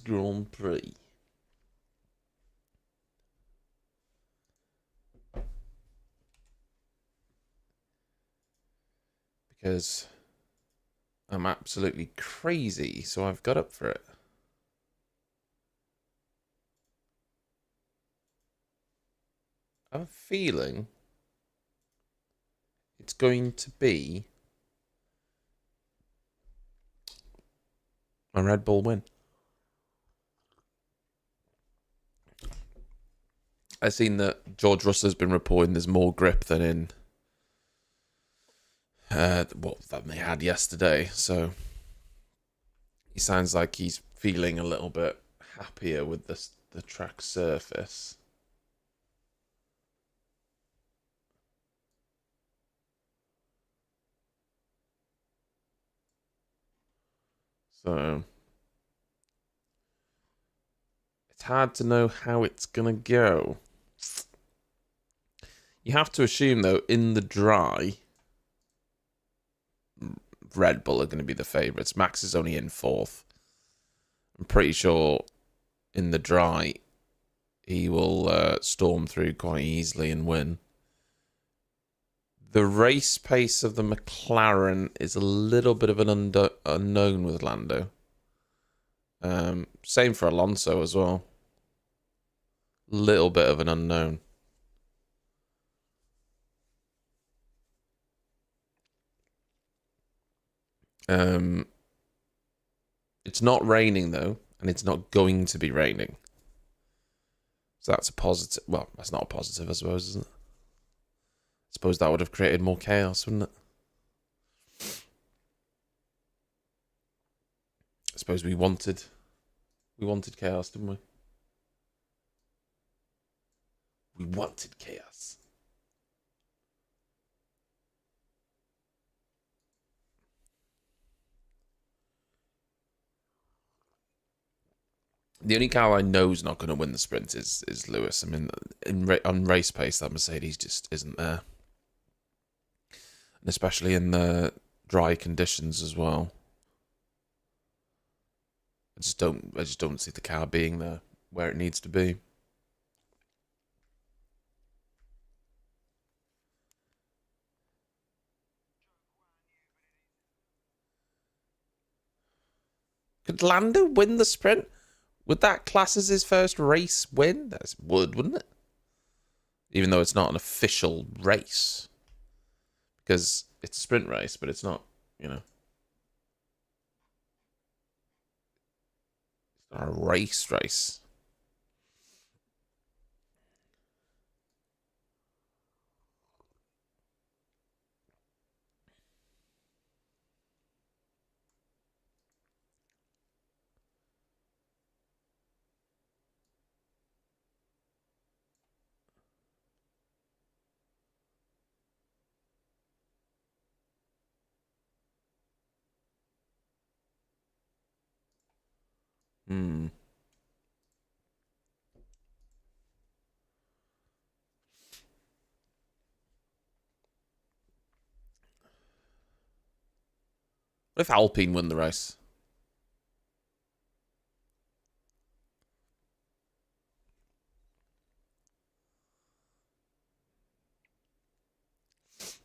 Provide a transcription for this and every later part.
Grand Prix. Because I'm absolutely crazy, so I've got up for it. I have a feeling it's going to be a Red Bull win. I've seen that George Russell's been reporting there's more grip than in than they had yesterday. So he sounds like he's feeling a little bit happier with the track surface. So it's hard to know how it's gonna go. You have to assume though, in the dry, Red Bull are going to be the favourites. Max is only in fourth. I'm pretty sure in the dry, he will storm through quite easily and win. The race pace of the McLaren is a little bit of an unknown with Lando. Same for Alonso as well. Little bit of an unknown. It's not raining though, and it's not going to be raining. So that's a positive. Well, that's not a positive, I suppose, isn't it? I suppose that would have created more chaos, wouldn't it? I suppose we wanted chaos, didn't we? We wanted chaos. The only car I know is not going to win the sprint is Lewis. I mean, on race pace, that Mercedes just isn't there, and especially in the dry conditions as well. I just don't see the car being there where it needs to be. Could Lando win the sprint? Would that class as his first race win? That would, wouldn't it? Even though it's not an official race. Because it's a sprint race, but it's not, you know. It's not a race. Hmm. What if Alpine won the race?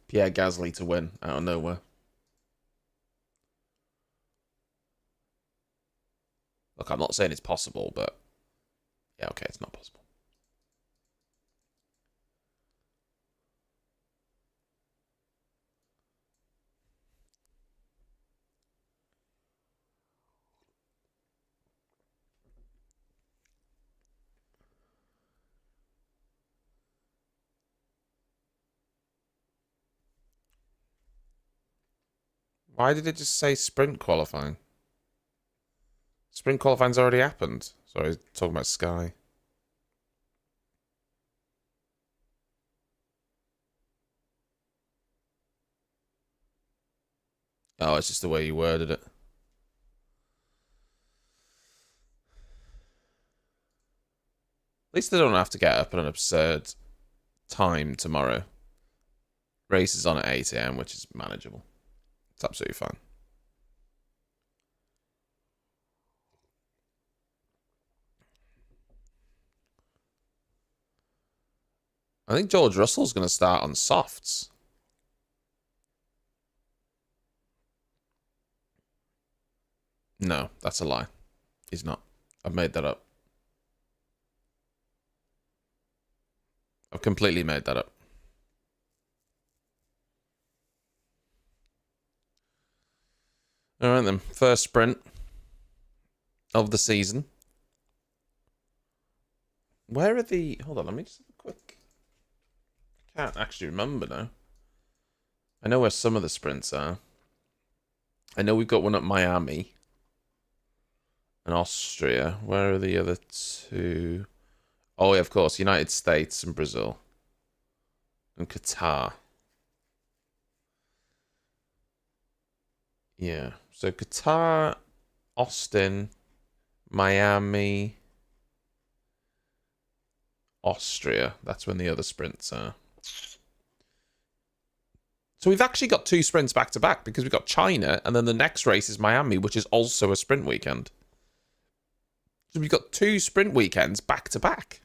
Pierre Gasly to win out of nowhere. Look, I'm not saying it's possible, but yeah, okay, it's not possible. Why did it just say sprint qualifying? Sprint qualifying's already happened. Sorry, talking about Sky. Oh, it's just the way you worded it. At least they don't have to get up at an absurd time tomorrow. Race is on at 8 a.m., which is manageable. It's absolutely fine. I think George Russell's going to start on softs. No, that's a lie. He's not. I've made that up. I've completely made that up. All right, then. First sprint of the season. Where are the... Hold on, let me just have a quick... I can't actually remember now. I know where some of the sprints are. I know we've got one at Miami and Austria. Where are the other two? Oh, yeah, of course. United States and Brazil. And Qatar. Yeah. So Qatar, Austin, Miami, Austria. That's when the other sprints are. So we've actually got 2 sprints back to back because we've got China and then the next race is Miami, which is also a sprint weekend. So we've got 2 sprint weekends back to back.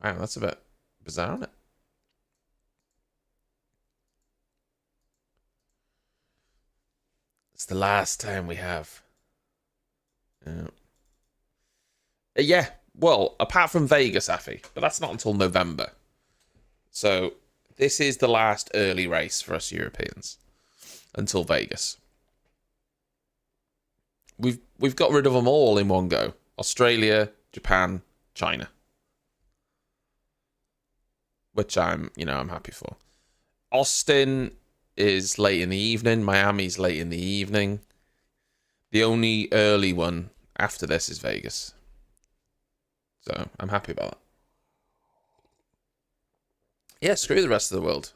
Wow, that's a bit bizarre, isn't it? It's the last time we have. Yeah, well, apart from Vegas, Afi, but that's not until November. So this is the last early race for us Europeans until Vegas. We've got rid of them all in one go. Australia, Japan, China. Which I'm happy for. Austin is late in the evening. Miami's late in the evening. The only early one after this is Vegas. So I'm happy about that. Yeah, screw the rest of the world.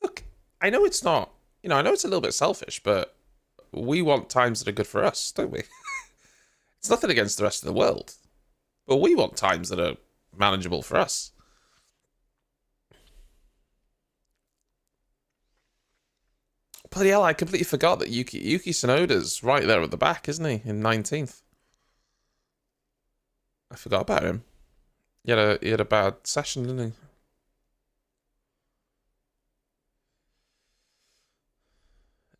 Look, I know it's not, I know it's a little bit selfish, but we want times that are good for us, don't we? It's nothing against the rest of the world, but we want times that are manageable for us. Bloody hell, I completely forgot that Yuki Tsunoda's right there at the back, isn't he? In 19th. I forgot about him. He had a bad session, didn't he?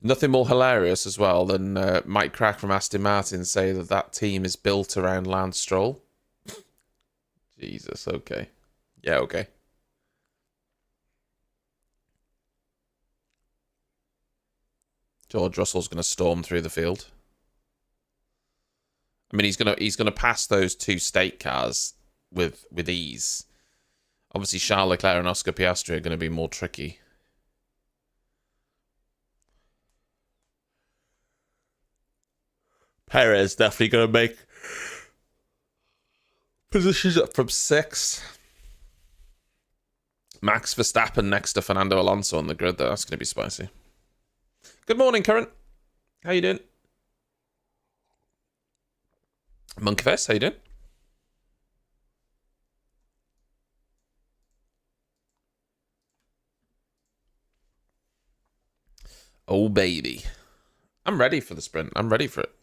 Nothing more hilarious as well than Mike Crack from Aston Martin say that team is built around Lance Stroll. Jesus, okay. Yeah, okay. George Russell's going to storm through the field. I mean, he's gonna pass those 2 state cars with ease. Obviously, Charles Leclerc and Oscar Piastri are going to be more tricky. Perez definitely going to make positions up from 6. Max Verstappen next to Fernando Alonso on the grid. That's going to be spicy. Good morning, Current. How you doing? Monkfest, how you doing? Oh, baby. I'm ready for the sprint. I'm ready for it.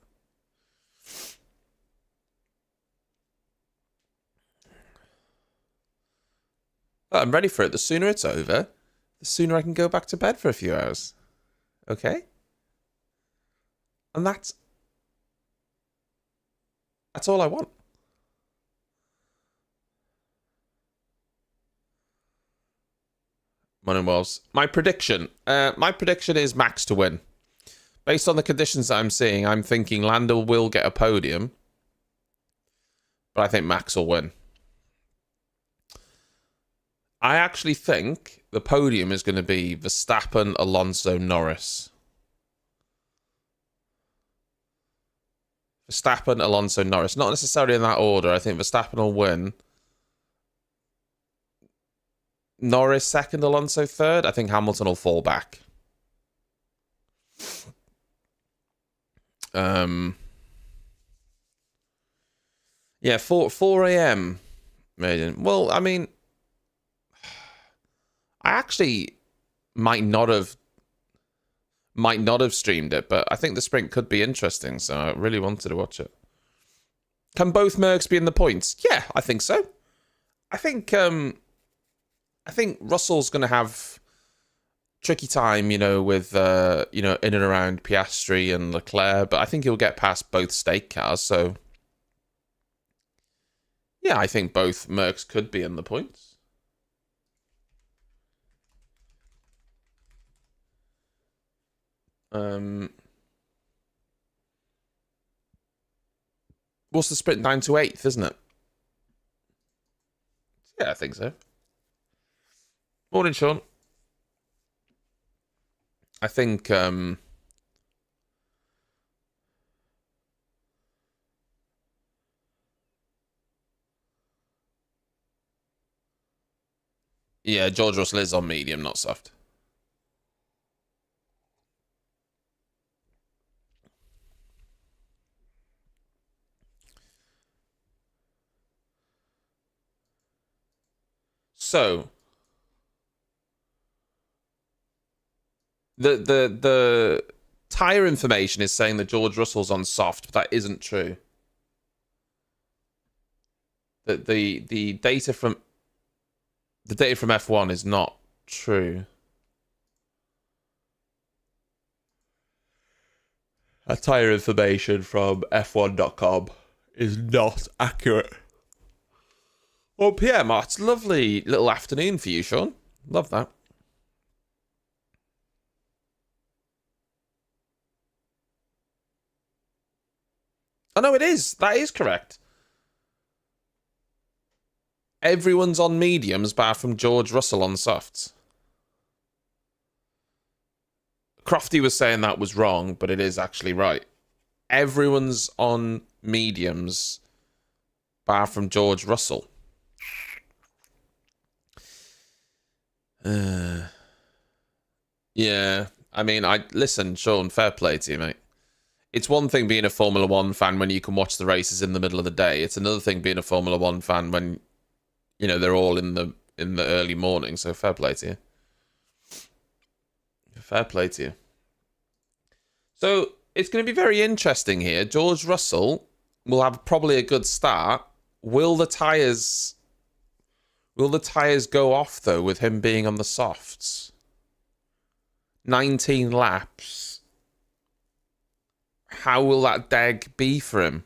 I'm ready for it. The sooner it's over, the sooner I can go back to bed for a few hours. Okay? And that's all I want. Morning, Wolves. My prediction is Max to win. Based on the conditions that I'm seeing, I'm thinking Lando will get a podium, but I think Max will win. I actually think the podium is going to be Verstappen, Alonso, Norris. Verstappen, Alonso, Norris. Not necessarily in that order. I think Verstappen will win. Norris second, Alonso third. I think Hamilton will fall back. Yeah, 4 a.m. Maiden. Well, I mean, I actually might not have streamed it, but I think the sprint could be interesting, so I really wanted to watch it. Can both Mercs be in the points? Yeah, I think so. I think Russell's going to have tricky time, with in and around Piastri and Leclerc, but I think he'll get past both state cars. So yeah, I think both Mercs could be in the points. What's the sprint? 9 to 8th, isn't it? Yeah, I think so. Morning, Sean. I think yeah, George Russell is on medium, not soft. So the tire information is saying that George Russell's on soft, but that isn't true. That the data from F1 is not true. That tire information from F1.com is not accurate. 1 p.m. Oh, it's a lovely little afternoon for you, Sean. Love that. Oh, no, it is. That is correct. Everyone's on mediums, apart from George Russell on softs. Crofty was saying that was wrong, but it is actually right. Everyone's on mediums, apart from George Russell. Yeah, I mean, listen, Sean, fair play to you, mate. It's one thing being a Formula One fan when you can watch the races in the middle of the day. It's another thing being a Formula One fan when, they're all in the early morning. So fair play to you. Fair play to you. So it's going to be very interesting here. George Russell will have probably a good start. Will the tires go off though with him being on the softs? 19 laps. How will that deg be for him?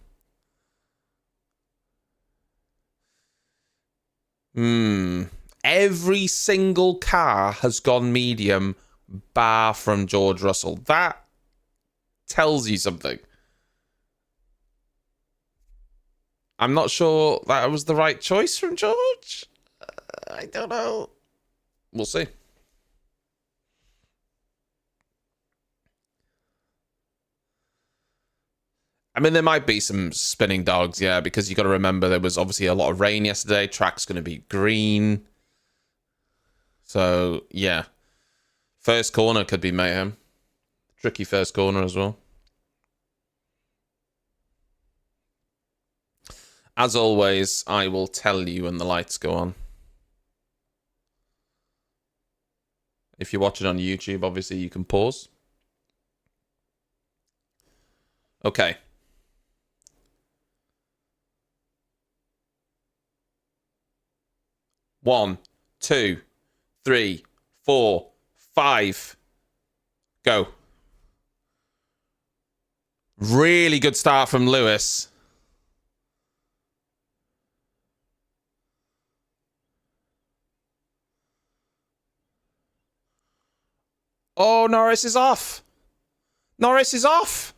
Every single car has gone medium, bar from George Russell. That tells you something. I'm not sure that was the right choice from George. I don't know. We'll see. I mean, there might be some spinning dogs, yeah, because you got to remember there was obviously a lot of rain yesterday. Track's going to be green. So, yeah. First corner could be mayhem. Tricky first corner as well. As always, I will tell you when the lights go on. If you're watching on YouTube, obviously you can pause. Okay. One, 2, 3, 4, 5. Go. Really good start from Lewis. Oh, Norris is off. Norris is off.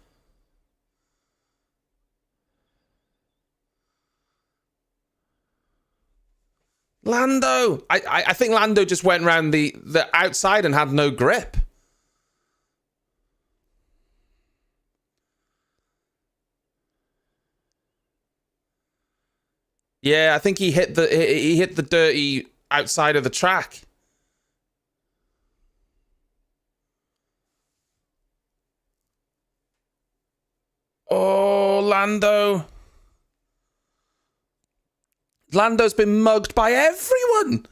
Lando. I think Lando just went around the outside and had no grip. Yeah, I think he hit the dirty outside of the track. Oh, Lando. Lando's been mugged by everyone.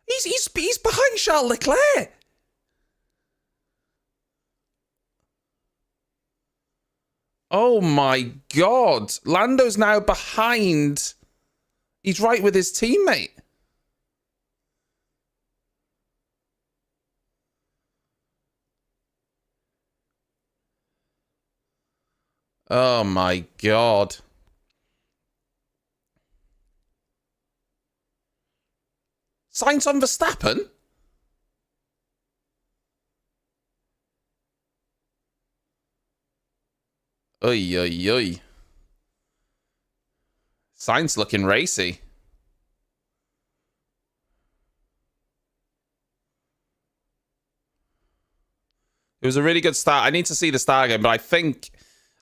He's behind Charles Leclerc. Oh my God. Lando's now behind. He's right with his teammate. Oh my God. Sainz on Verstappen? Oy, oy, oy. Sainz looking racy. It was a really good start. I need to see the start again, but I think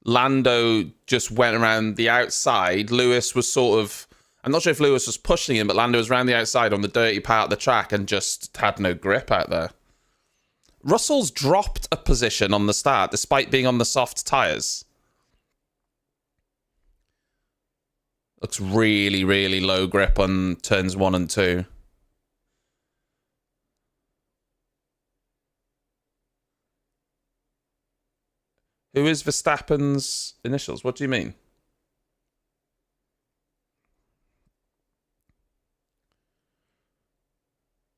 Lando just went around the outside. Lewis was sort of... I'm not sure if Lewis was pushing him, but Lando was around the outside on the dirty part of the track and just had no grip out there. Russell's dropped a position on the start despite being on the soft tyres. Looks really, really low grip on turns 1 and 2. Who is Verstappen's initials? What do you mean?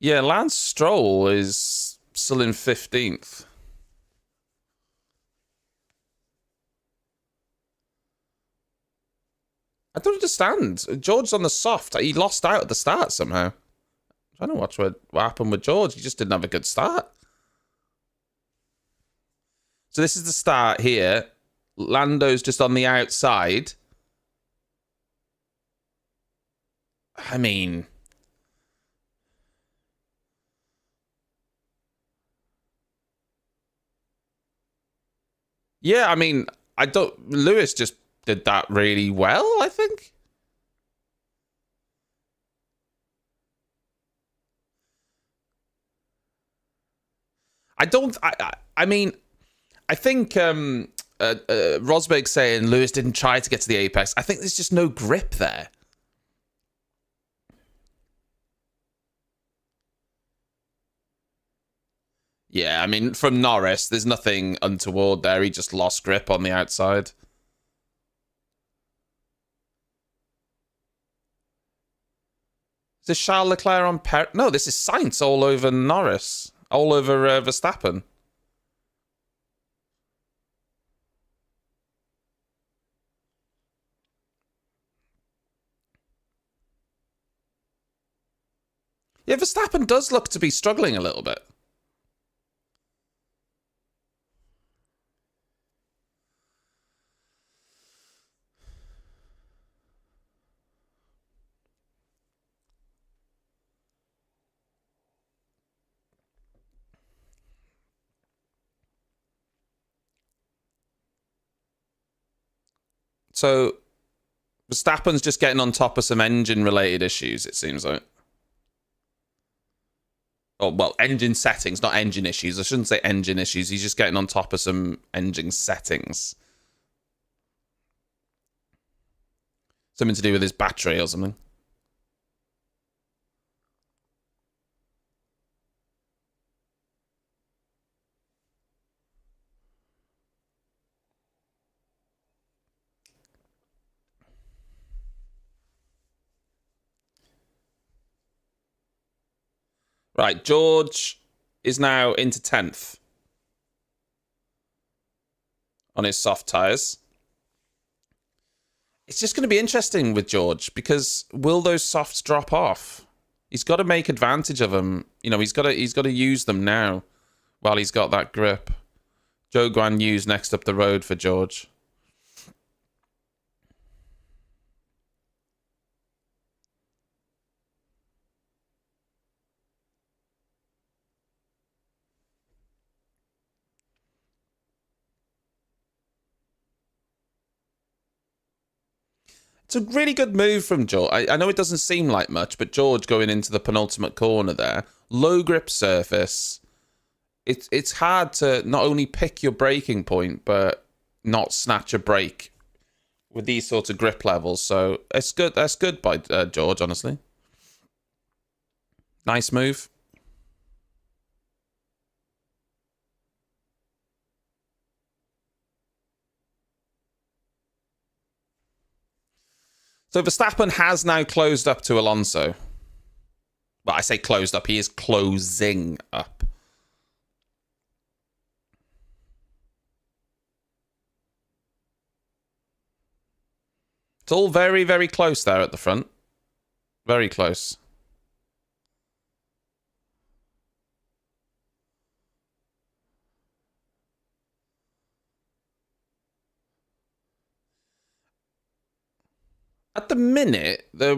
Yeah, Lance Stroll is still in 15th. I don't understand. George's on the soft. He lost out at the start somehow. I don't know what happened with George. He just didn't have a good start. So this is the start here. Lando's just on the outside. I mean... Yeah, I mean, Lewis just did that really well, I think. I mean, I think Rosberg's saying Lewis didn't try to get to the apex. I think there's just no grip there. Yeah, I mean, from Norris, there's nothing untoward there. He just lost grip on the outside. Is this Charles Leclerc on Perez? No, this is Sainz all over Norris. All over Verstappen. Yeah, Verstappen does look to be struggling a little bit. So, Verstappen's just getting on top of some engine-related issues, it seems like. Oh, well, engine settings, not engine issues. I shouldn't say engine issues. He's just getting on top of some engine settings. Something to do with his battery or something. Right, George is now into 10th on his soft tyres. It's just going to be interesting with George because will those softs drop off? He's got to make advantage of them. You know, he's got to use them now while he's got that grip. Zhou Guan Yu's next up the road for George. It's a really good move from George. I know it doesn't seem like much, but George going into the penultimate corner there. Low grip surface. It's hard to not only pick your braking point, but not snatch a brake with these sorts of grip levels. So it's good. That's good by George, honestly. Nice move. So Verstappen has now closed up to Alonso. Well, I say closed up. He is closing up. It's all very, very close there at the front. Very close. At the minute, the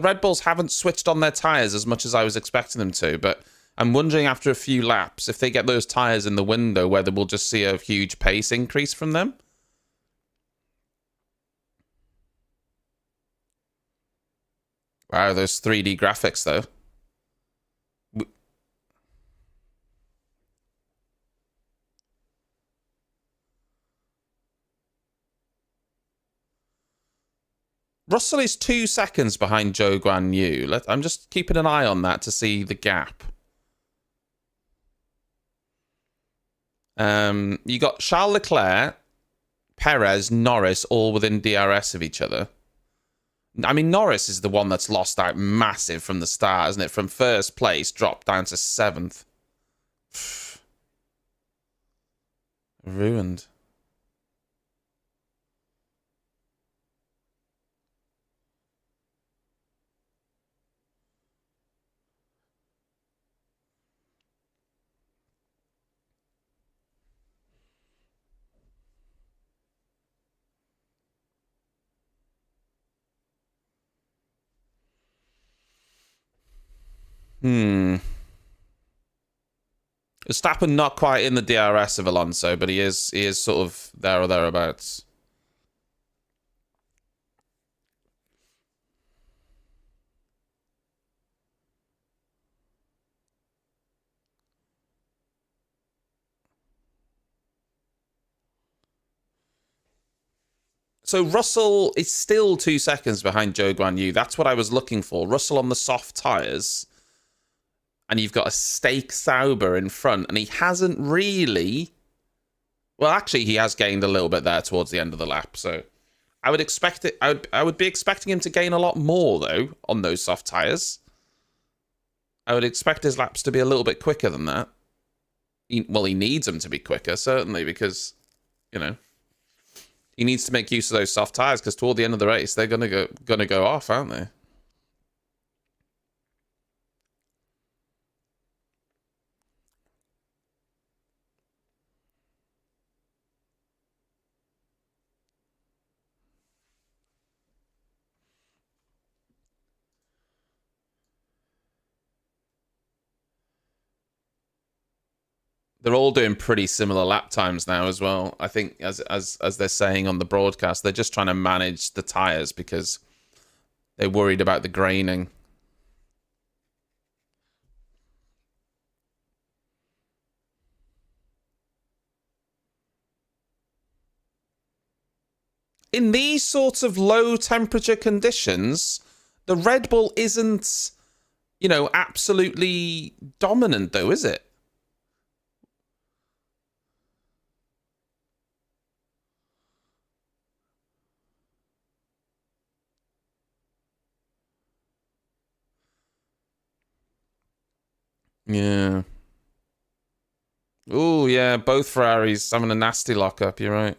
Red Bulls haven't switched on their tyres as much as I was expecting them to, but I'm wondering after a few laps, if they get those tyres in the window, whether we'll just see a huge pace increase from them. Wow, those 3D graphics, though. Russell is 2 seconds behind Zhou Guan Yu. I'm just keeping an eye on that to see the gap. You got Charles Leclerc, Perez, Norris, all within DRS of each other. I mean, Norris is the one that's lost out massive from the start, isn't it? From first place, dropped down to 7th. Ruined. Verstappen not quite in the DRS of Alonso, but he is sort of there or thereabouts. So Russell is still 2 seconds behind Zhou Guan Yu. That's what I was looking for. Russell on the soft tyres. And you've got a Stake Sauber in front. And he hasn't really... Well, actually, he has gained a little bit there towards the end of the lap. So I would expect it. I would be expecting him to gain a lot more, though, on those soft tyres. I would expect his laps to be a little bit quicker than that. He needs them to be quicker, certainly, because, you know... He needs to make use of those soft tyres because toward the end of the race, they're gonna go off, aren't they? They're all doing pretty similar lap times now as well. I think, as they're saying on the broadcast, they're just trying to manage the tyres because they're worried about the graining. In these sorts of low temperature conditions, the Red Bull isn't, absolutely dominant, though, is it? Yeah. Oh, yeah, both Ferraris having a nasty lockup, you're right.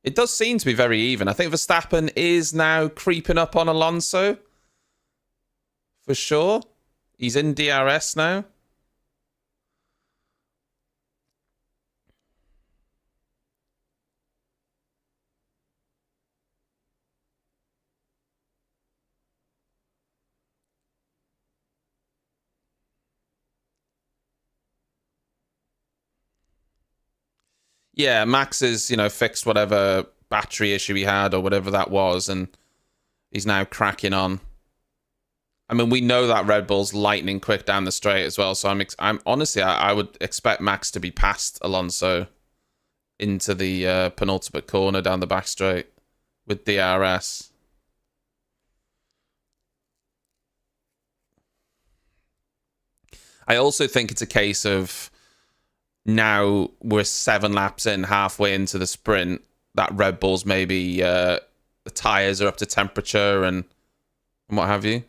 It does seem to be very even. I think Verstappen is now creeping up on Alonso. For sure. He's in DRS now. Yeah, Max has, fixed whatever battery issue he had or whatever that was, and he's now cracking on. I mean, we know that Red Bull's lightning quick down the straight as well, so I'm honestly, I would expect Max to be past Alonso into the penultimate corner down the back straight with DRS. I also think it's a case of now we're 7 laps in, halfway into the sprint, that Red Bull's maybe the tyres are up to temperature and what have you.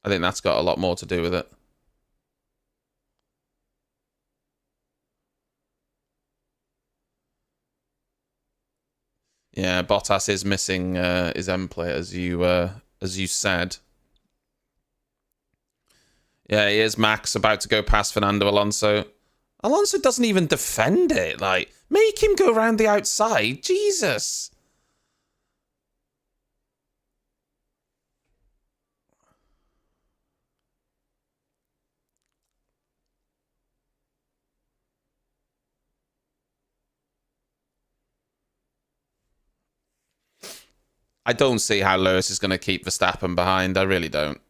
I think that's got a lot more to do with it. Yeah, Bottas is missing his end plate, as you said. Yeah, here's Max about to go past Fernando Alonso. Alonso doesn't even defend it. Like, make him go around the outside. Jesus. I don't see how Lewis is going to keep Verstappen behind. I really don't.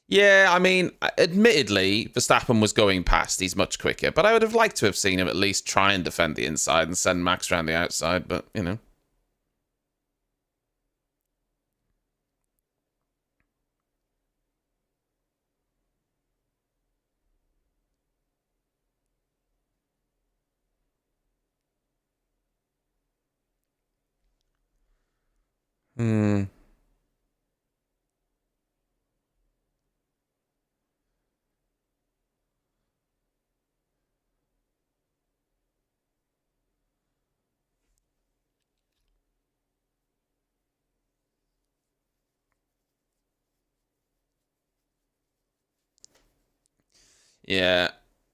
Yeah, I mean, admittedly, Verstappen was going past. He's much quicker. But I would have liked to have seen him at least try and defend the inside and send Max around the outside. But, you know. Hmm. Yeah,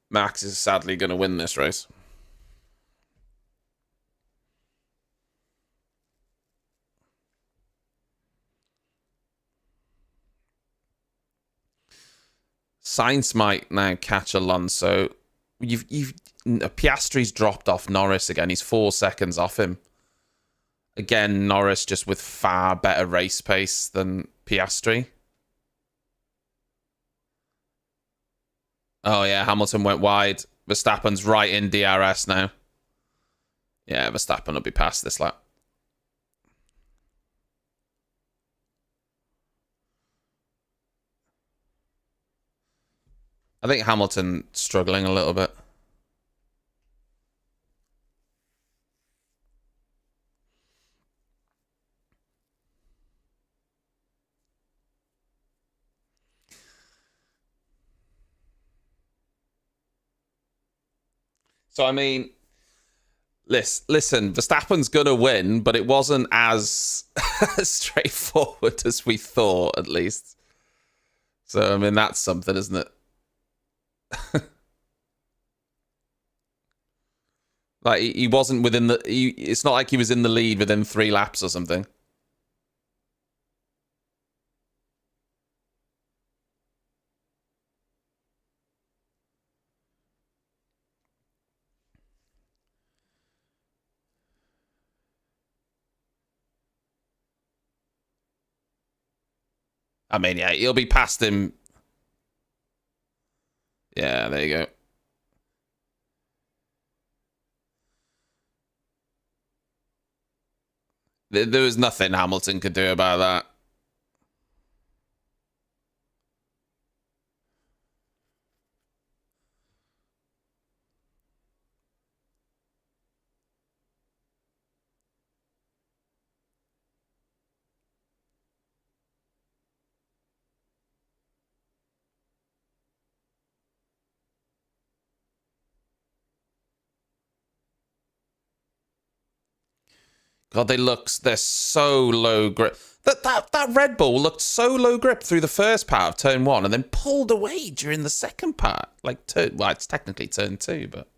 Max is sadly going to win this race. Sainz might now catch Alonso. Piastri's dropped off Norris again. He's 4 seconds off him. Again, Norris just with far better race pace than Piastri. Oh yeah, Hamilton went wide. Verstappen's right in DRS now. Yeah, Verstappen will be past this lap. I think Hamilton struggling a little bit. So, I mean, listen, Verstappen's going to win, but it wasn't as straightforward as we thought, at least. So, I mean, that's something, isn't it? Like, he wasn't within the... it's not like he was in the lead within 3 laps or something. I mean, yeah, he'll be past him. Yeah, there you go. There was nothing Hamilton could do about that. God, they're so low grip. That Red Bull looked so low grip through the first part of turn 1 and then pulled away during the second part. Like, well, it's technically turn 2, but...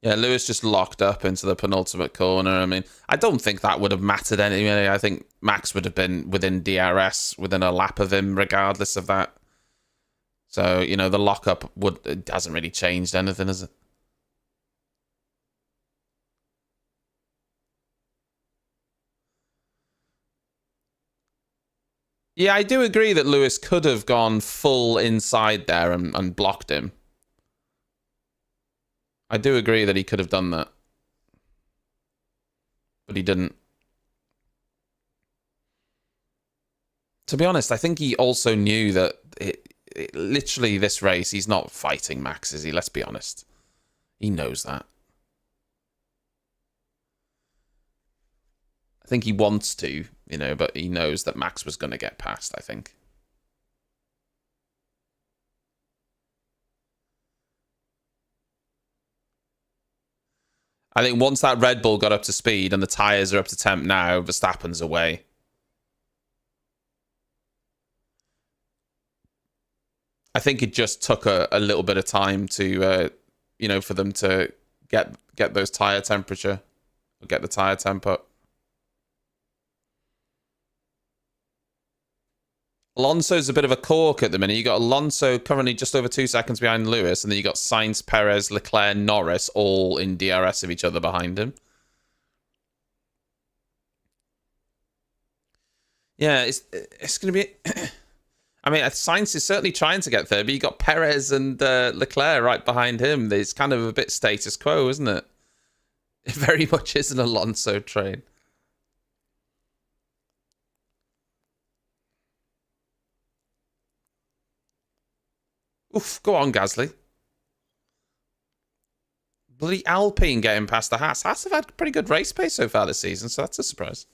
Yeah, Lewis just locked up into the penultimate corner. I mean, I don't think that would have mattered anyway. I think Max would have been within DRS, within a lap of him, regardless of that. So, you know, the lockup it hasn't really changed anything, has it? Yeah, I do agree that Lewis could have gone full inside there and blocked him. I do agree that he could have done that. But he didn't. To be honest, I think he also knew that literally this race, he's not fighting Max, is he? Let's be honest. He knows that. think he wants to, but he knows that Max was going to get past, I think. I think once that Red Bull got up to speed and the tyres are up to temp now, Verstappen's away. I think it just took a little bit of time to, for them to get those tyre temperature, or get the tyre temp up. Alonso's a bit of a cork at the minute. You got Alonso currently just over 2 seconds behind Lewis, and then you got Sainz, Perez, Leclerc, Norris all in DRS of each other behind him. Yeah, it's going to be. I mean, Sainz is certainly trying to get third, but you got Perez and Leclerc right behind him. It's kind of a bit status quo, isn't it? It very much is an Alonso train. Oof, go on, Gasly. Bloody Alpine getting past the Haas. Haas have had pretty good race pace so far this season, so that's a surprise.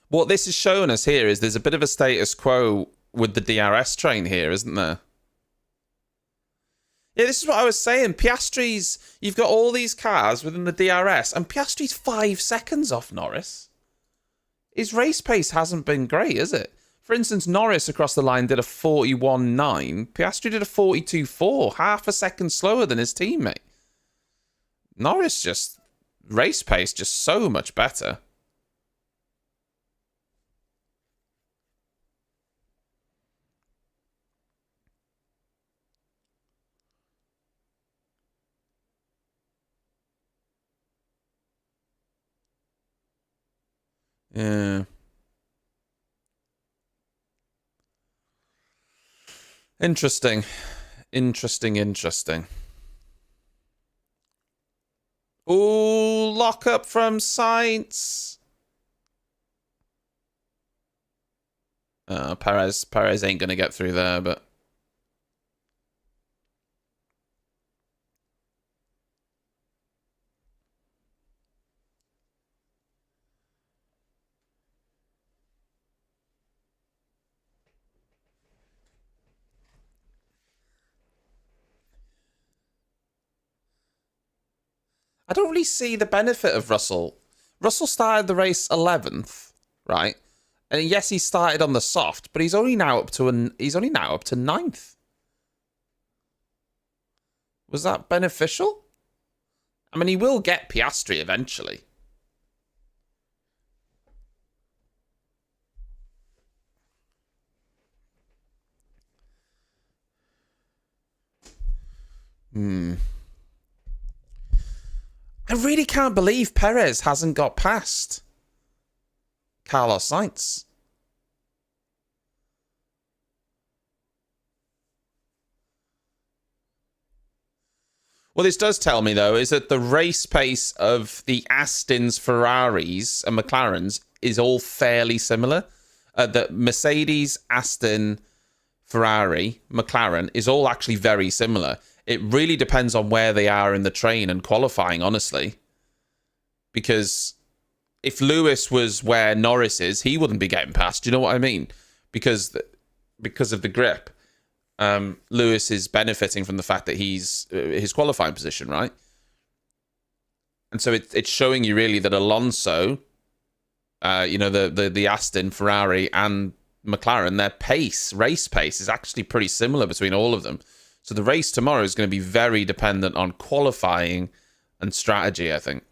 What this is showing us here is there's a bit of a status quo with the DRS train here, isn't there? Yeah, this is what I was saying. Piastri's, you've got all these cars within the DRS, and Piastri's 5 seconds off Norris. His race pace hasn't been great, is it? For instance, Norris across the line did a 41.9. Piastri did a 42.4, half a second slower than his teammate. Norris just, race pace just so much better. Yeah. Interesting. Interesting. Ooh, lock up from Sainz. Perez ain't going to get through there, but... I don't really see the benefit of Russell. Russell started the race 11th, right? And yes, he started on the soft, but he's only now up to 9th. Was that beneficial? I mean, he will get Piastri eventually. I really can't believe Perez hasn't got past Carlos Sainz. What this does tell me, though, is that the race pace of the Astons, Ferraris, and McLarens is all fairly similar. The Mercedes, Aston, Ferrari, McLaren is all actually very similar. It really depends on where they are in the train and qualifying, honestly. Because if Lewis was where Norris is, he wouldn't be getting past. Do you know what I mean? Because of the grip. Lewis is benefiting from the fact that he's his qualifying position, right? And so it's showing you really that Alonso, the Aston, Ferrari, and McLaren, their race pace is actually pretty similar between all of them. So the race tomorrow is going to be very dependent on qualifying and strategy, I think.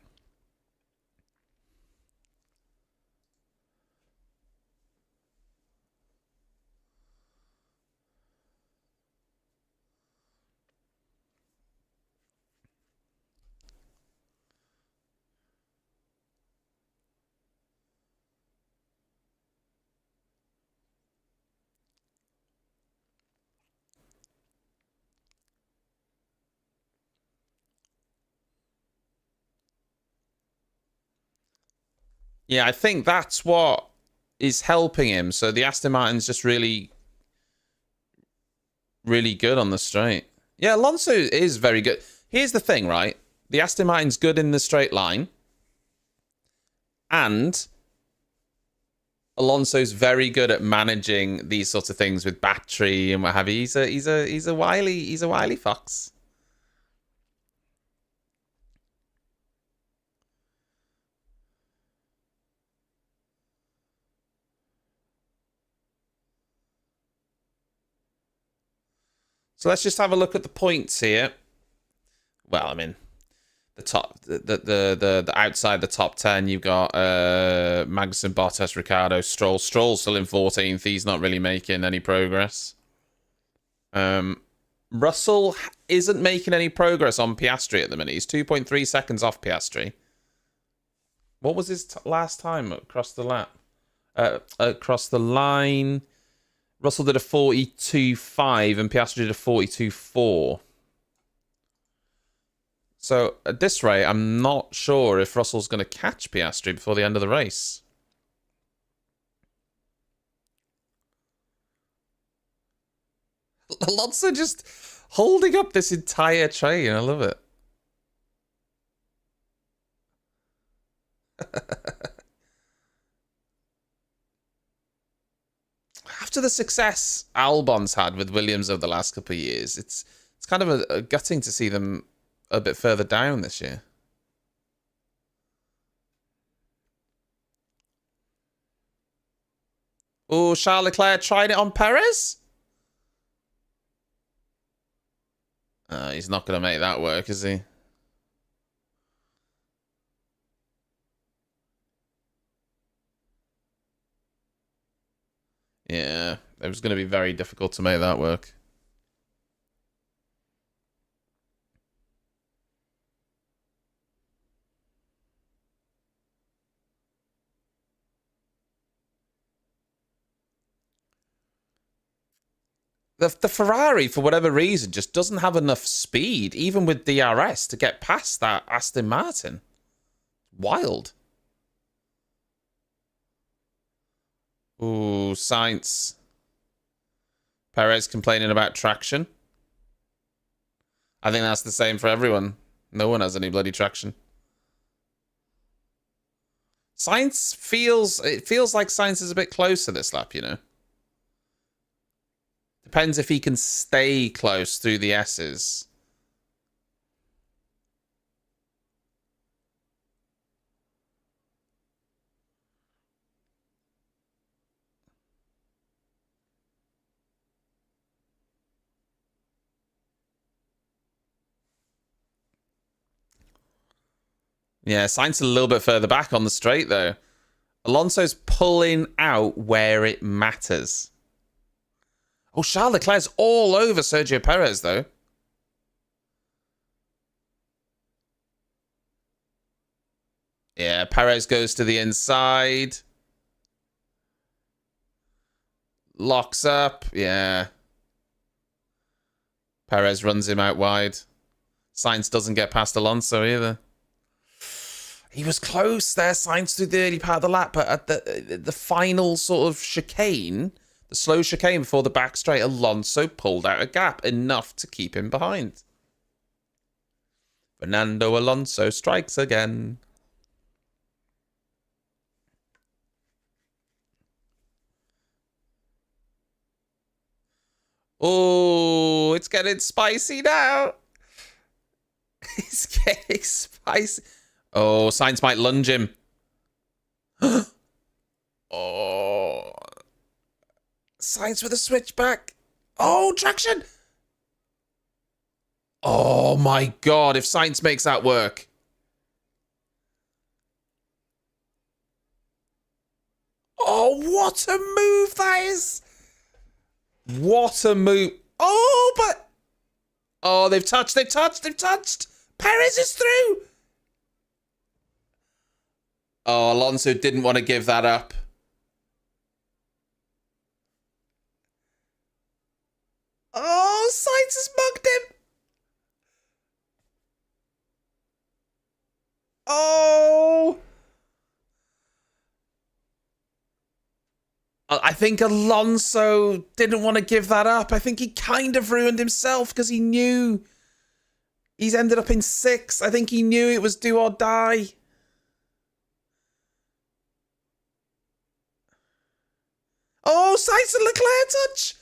Yeah, I think that's what is helping him. So the Aston Martin's just really, really good on the straight. Yeah, Alonso is very good. Here's the thing, right? The Aston Martin's good in the straight line, and Alonso's very good at managing these sorts of things with battery and what have you. He's a wily fox. So let's just have a look at the points here. Well, I mean, the top, the outside the top 10, you've got Magnussen, Bottas, Ricciardo, Stroll. Stroll's still in 14th. He's not really making any progress. Russell isn't making any progress on Piastri at the minute. He's 2.3 seconds off Piastri. What was his last time across the lap? Across the line, Russell did a 42.5 and Piastri did a 42.4. So at this rate, I'm not sure if Russell's going to catch Piastri before the end of the race. Alonso just holding up this entire train. I love it. After the success Albon's had with Williams over the last couple of years, it's kind of a gutting to see them a bit further down this year. Oh, Charles Leclerc trying it on Perez? He's not going to make that work, is he? Yeah, it was going to be very difficult to make that work. The Ferrari, for whatever reason, just doesn't have enough speed, even with DRS, to get past that Aston Martin. Wild. Ooh, Sainz. Perez complaining about traction. I think that's the same for everyone. No one has any bloody traction. Sainz feels like Sainz is a bit closer this lap, you know. Depends if he can stay close through the S's. Yeah, Sainz a little bit further back on the straight, though. Alonso's pulling out where it matters. Oh, Charles Leclerc's all over Sergio Perez, though. Yeah, Perez goes to the inside. Locks up. Yeah. Perez runs him out wide. Sainz doesn't get past Alonso either. He was close there, Sainz, through the early part of the lap, but at the final sort of chicane, the slow chicane before the back straight, Alonso pulled out a gap, enough to keep him behind. Fernando Alonso strikes again. Oh, it's getting spicy now. It's getting spicy. Oh, Sainz might lunge him. Oh. Sainz with a switchback. Oh, traction. Oh, my God. If Sainz makes that work. Oh, what a move that is. What a move. Oh, but... Oh, they've touched. Perez is through. Oh, Alonso didn't want to give that up. Oh, Sainz has mugged him. Oh. I think Alonso didn't want to give that up. I think he kind of ruined himself because he knew he's ended up in 6th. I think he knew it was do or die. Oh, Sainz and Leclerc touch.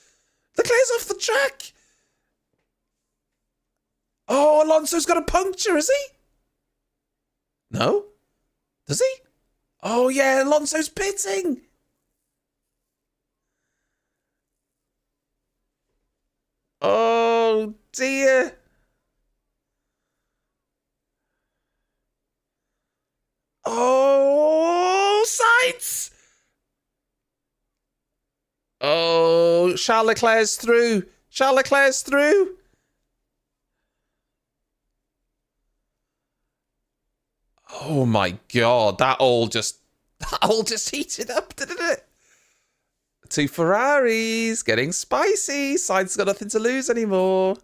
Leclerc's off the track. Oh, Alonso's got a puncture, is he? No? Does he? Oh, yeah, Alonso's pitting. Oh, dear. Oh, Sainz. Oh, Charles Leclerc's through. Charles Leclerc's through. Oh my god, that all just heated up, didn't it? 2 Ferraris getting spicy. Sainz's got nothing to lose anymore.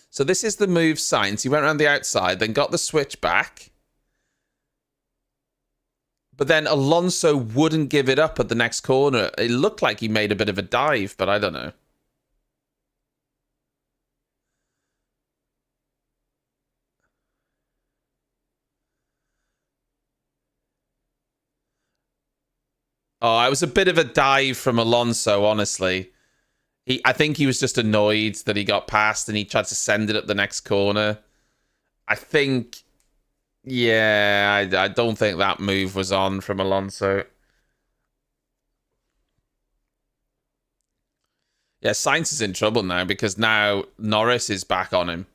So this is the move Sainz. He went around the outside, then got the switch back. But then Alonso wouldn't give it up at the next corner. It looked like he made a bit of a dive, but I don't know. Oh, it was a bit of a dive from Alonso, honestly. I think he was just annoyed that he got past and he tried to send it up the next corner. I think, yeah, I don't think that move was on from Alonso. Yeah, Sainz is in trouble now because now Norris is back on him.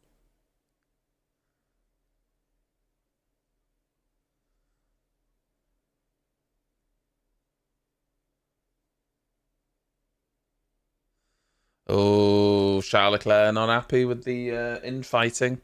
Oh, Charles Leclerc not happy with the infighting.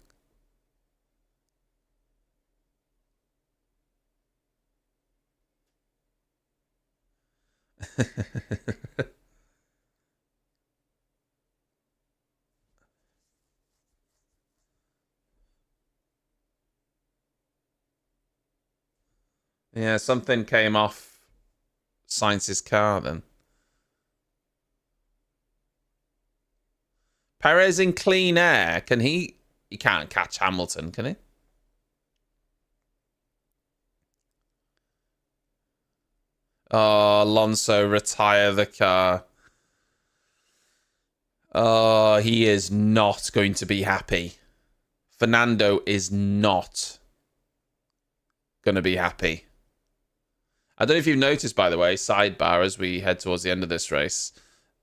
Yeah, something came off Sainz's car then. Perez in clean air. Can he? He can't catch Hamilton, can he? Oh, Alonso, retire the car. Oh, he is not going to be happy. Fernando is not going to be happy. I don't know if you've noticed, by the way, sidebar as we head towards the end of this race,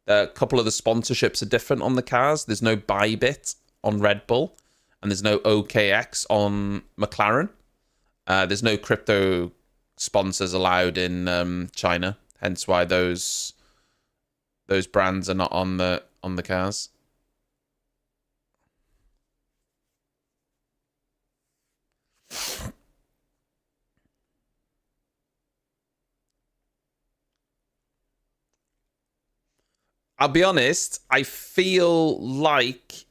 a couple of the sponsorships are different on the cars. There's no Bybit on Red Bull, and there's no OKX on McLaren. There's no crypto sponsors allowed in China, hence why those brands are not on the cars. I'll be honest, I feel like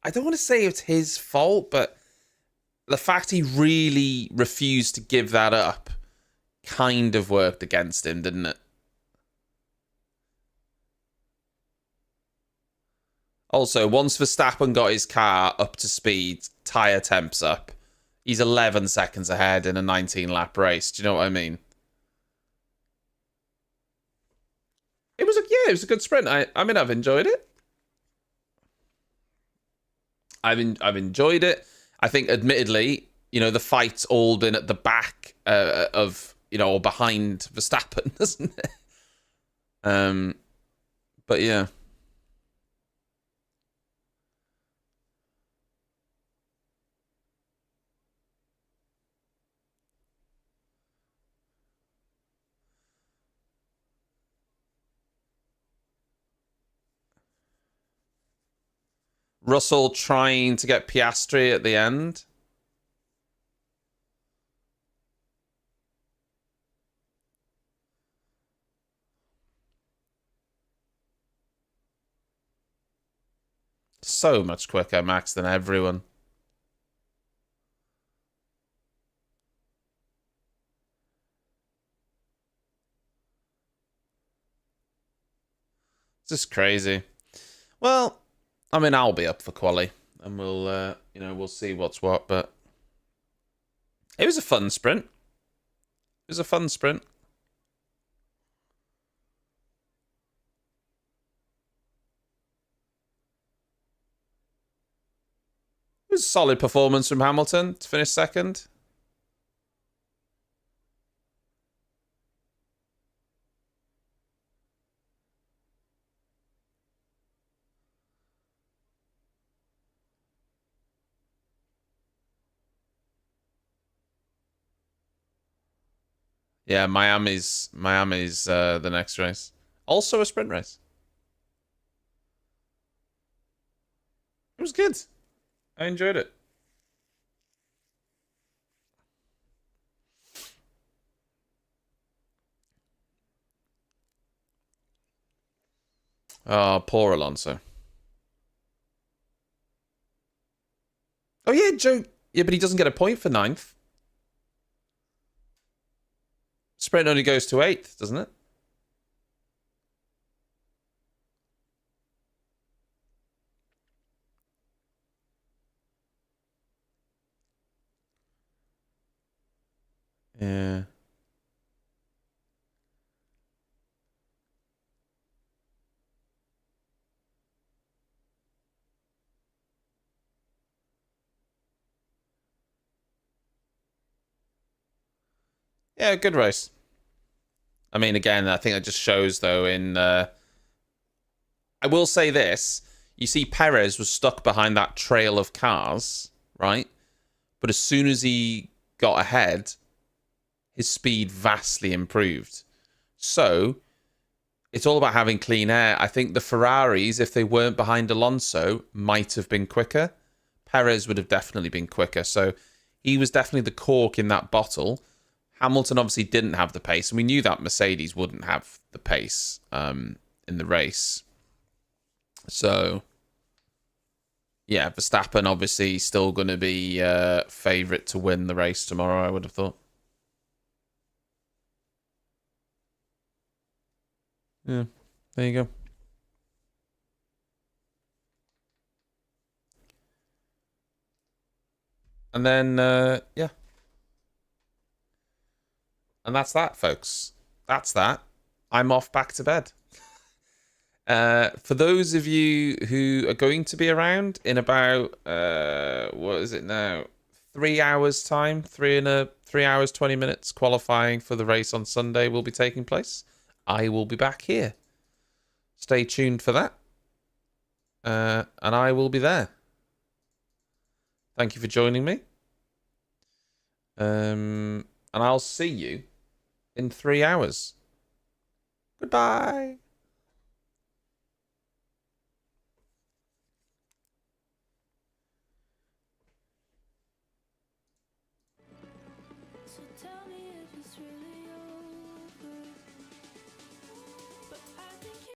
I don't want to say it's his fault, but the fact he really refused to give that up kind of worked against him, didn't it? Also, once Verstappen got his car up to speed, tyre temps up, he's 11 seconds ahead in a 19-lap race. Do you know what I mean? It was a good sprint. I mean, I've enjoyed it. I've enjoyed it. I think, admittedly, the fight's all been at the back of or behind Verstappen, doesn't it? But yeah. Russell trying to get Piastri at the end. So much quicker, Max, than everyone. just crazy. Well, I mean, I'll be up for quali, and we'll, we'll see what's what. But it was a fun sprint. It was a fun sprint. It was a solid performance from Hamilton to finish second. Yeah, Miami's the next race. Also a sprint race. It was good. I enjoyed it. Oh, poor Alonso. Oh yeah, Joe. Yeah, but he doesn't get a point for ninth. Sprint only goes to 8th, doesn't it? Yeah. Yeah, good race. I mean, again, I think it just shows, though, I will say this. You see, Perez was stuck behind that trail of cars, right? But as soon as he got ahead, his speed vastly improved. So, it's all about having clean air. I think the Ferraris, if they weren't behind Alonso, might have been quicker. Perez would have definitely been quicker. So, he was definitely the cork in that bottle. Hamilton obviously didn't have the pace, and we knew that Mercedes wouldn't have the pace in the race. So, yeah, Verstappen obviously still going to be favourite to win the race tomorrow, I would have thought. Yeah, there you go. And then, yeah. And that's that, folks. That's that. I'm off back to bed. For those of you who are going to be around in about what is it now? 3 hours time, 3 hours 20 minutes, qualifying for the race on Sunday will be taking place. I will be back here. Stay tuned for that, and I will be there. Thank you for joining me, and I'll see you in 3 hours. Goodbye.